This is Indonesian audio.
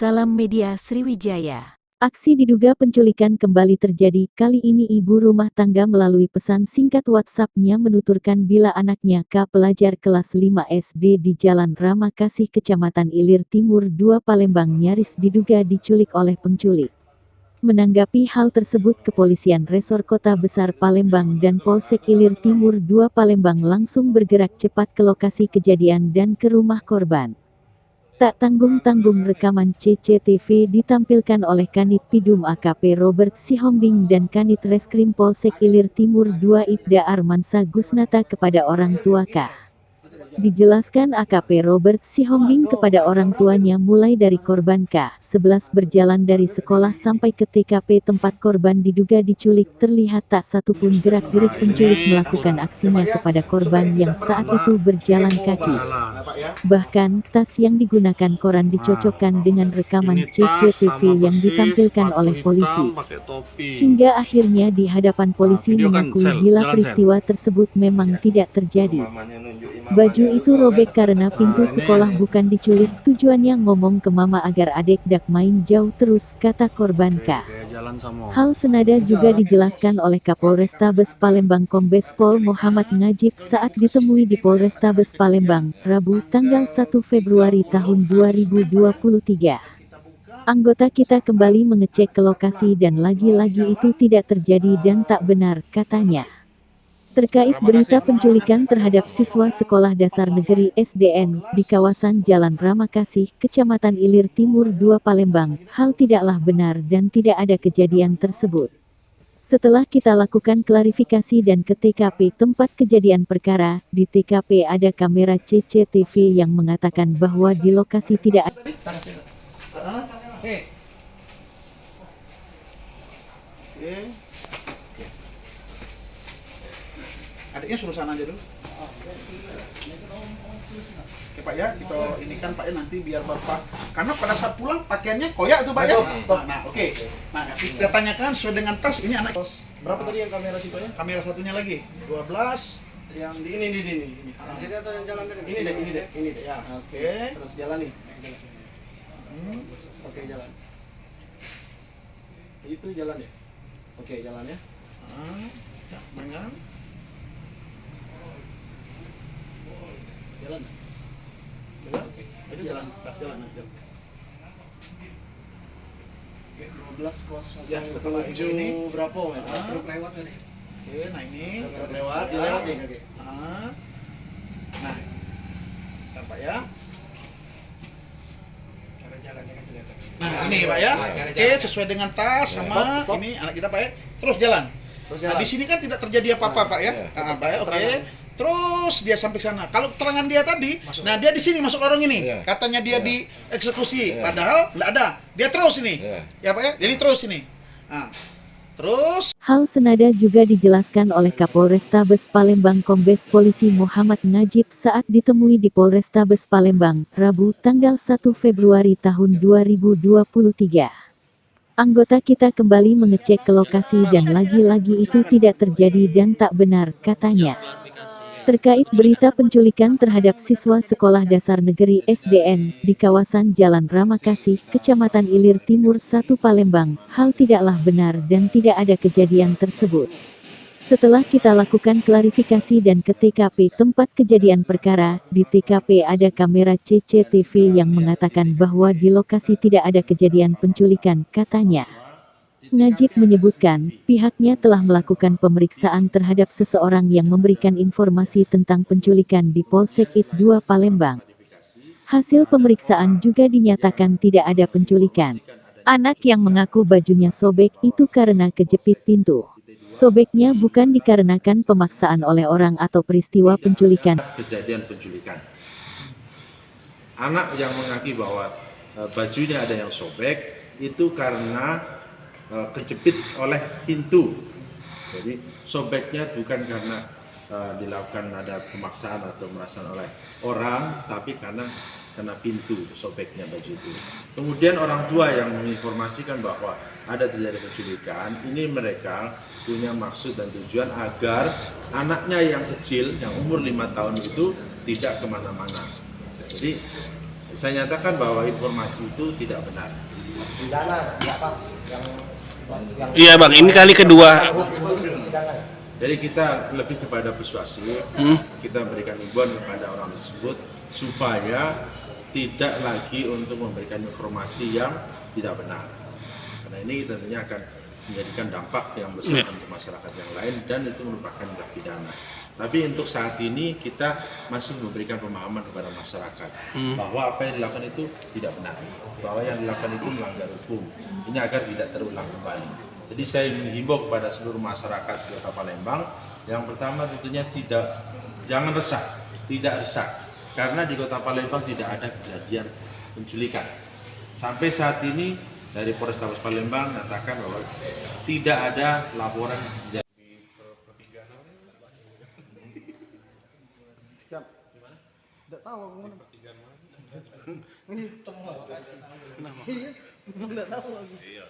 Salam Media Sriwijaya. Aksi diduga penculikan kembali terjadi. Kali ini ibu rumah tangga melalui pesan singkat WhatsApp-nya menuturkan bila anaknya K pelajar kelas 5 SD di Jalan Ramakasih Kecamatan Ilir Timur 2 Palembang nyaris diduga diculik oleh penculik. Menanggapi hal tersebut, Kepolisian Resor Kota Besar Palembang dan Polsek Ilir Timur 2 Palembang langsung bergerak cepat ke lokasi kejadian dan ke rumah korban. Tak tanggung-tanggung rekaman CCTV ditampilkan oleh Kanit Pidum AKP Robert Sihombing dan Kanit Reskrim Polsek Ilir Timur 2 Ibda Armansa Gusnata kepada orang tua K. Dijelaskan AKP Robert Sihombing kepada orang tuanya mulai dari korban K11 berjalan dari sekolah sampai ke TKP tempat korban diduga diculik, terlihat tak satupun gerak-gerik penculik melakukan aksinya kepada korban yang saat itu berjalan kaki. Bahkan, tas yang digunakan koran dicocokkan dengan rekaman CCTV yang ditampilkan oleh polisi. Hingga akhirnya di hadapan polisi mengakui bila peristiwa tersebut memang tidak terjadi. Baju itu robek karena pintu sekolah bukan diculik, tujuannya ngomong ke mama agar adek dak main jauh terus, kata korban K. Hal senada juga dijelaskan oleh Kapolrestabes Palembang Kombes Pol Muhammad Najib saat ditemui di Polrestabes Palembang, Rabu, tanggal 1 Februari tahun 2023. Anggota kita kembali mengecek ke lokasi dan lagi-lagi itu tidak terjadi dan tak benar, katanya. Terkait berita penculikan terhadap siswa Sekolah Dasar Negeri SDN di kawasan Jalan Ramakasih, Kecamatan Ilir Timur 2 Palembang, hal tidaklah benar dan tidak ada kejadian tersebut. Setelah kita lakukan klarifikasi dan ke TKP tempat kejadian perkara, di TKP ada kamera CCTV yang mengatakan bahwa di lokasi tidak ada. Adiknya suruh sana aja dulu. Oke Pak ya, kita ini kan Pak ya nanti biar Bapak, karena pada saat pulang pakaiannya koyak tuh Pak ya. Nah oke. Nah kita tanyakan sesuai dengan tas, ini anak. Berapa tadi yang kamera situnya? Kamera satunya lagi, 12. Yang di ini. Sini atau yang jalan tadi? Ini deh. Ya, oke. Terus jalan nih. Oke, jalan. Itu jalan ya? Oke, jalan ya. Ya, mangan. Jalan. Oke. Itu jalan. Jalan. Oke, 12 Ya, setelah ini berapa? Truk lewat tadi. Oke, nah ini Truk lewat nih kaki. Nah, Pak ya. Nah, ini Pak ya. Oke, sesuai dengan tas sama Stop. ini anak kita Pak ya. Terus jalan. Nah, di sini kan tidak terjadi apa-apa Pak ya. Nah, Pak ya, oke. Terus dia sampai sana. Kalau keterangan dia tadi, nah dia di sini masuk lorong ini. Katanya dia dieksekusi, padahal nggak ada. Dia terus ini. Ya Pak ya, jadi terus ini. Nah, terus Hal senada juga dijelaskan oleh Kapolrestabes Palembang Kombes Polisi Muhammad Najib saat ditemui di Polrestabes Palembang, Rabu, tanggal 1 Februari tahun 2023. Anggota kita kembali mengecek ke lokasi dan lagi-lagi itu tidak terjadi dan tak benar, katanya. Terkait berita penculikan terhadap siswa Sekolah Dasar Negeri SDN di kawasan Jalan Ramakasih, Kecamatan Ilir Timur 1 Palembang, hal tidaklah benar dan tidak ada kejadian tersebut. Setelah kita lakukan klarifikasi dan ke TKP tempat kejadian perkara, di TKP ada kamera CCTV yang mengatakan bahwa di lokasi tidak ada kejadian penculikan, katanya. Najib menyebutkan, pihaknya telah melakukan pemeriksaan terhadap seseorang yang memberikan informasi tentang penculikan di Polsek IT 2 Palembang. Hasil pemeriksaan juga dinyatakan tidak ada penculikan. Anak yang mengaku bajunya sobek itu karena kejepit pintu. Sobeknya bukan dikarenakan pemaksaan oleh orang atau peristiwa penculikan. Kejadian penculikan. Anak yang mengakui bahwa bajunya ada yang sobek itu karena kejepit oleh pintu. Jadi sobeknya bukan karena dilakukan ada pemaksaan atau pemerasan oleh orang, tapi karena pintu sobeknya baju itu. Kemudian orang tua yang menginformasikan bahwa ada terjadi penculikan, ini mereka punya maksud dan tujuan agar anaknya yang kecil, yang umur 5 tahun itu tidak kemana-mana. Jadi Saya nyatakan bahwa informasi itu tidak benar. Pidana, ya Pak. Iya Bang, ini kali kedua. Pidana. Jadi kita lebih kepada persuasif, kita memberikan himbauan kepada orang tersebut supaya tidak lagi untuk memberikan informasi yang tidak benar. Karena ini tentunya akan menjadikan dampak yang besar untuk masyarakat yang lain dan itu merupakan tindak pidana. Tapi untuk saat ini kita masih memberikan pemahaman kepada masyarakat bahwa apa yang dilakukan itu tidak benar, bahwa yang dilakukan itu melanggar hukum. Ini agar tidak terulang kembali. Jadi saya menghimbau kepada seluruh masyarakat di Kota Palembang, yang pertama tentunya jangan resah, tidak resah, karena di Kota Palembang tidak ada kejadian penculikan. Sampai saat ini dari Polrestabes Palembang menyatakan bahwa tidak ada laporan kejadian. Tidak tahu aku mana. Ini tidak tahu lagi. Iya,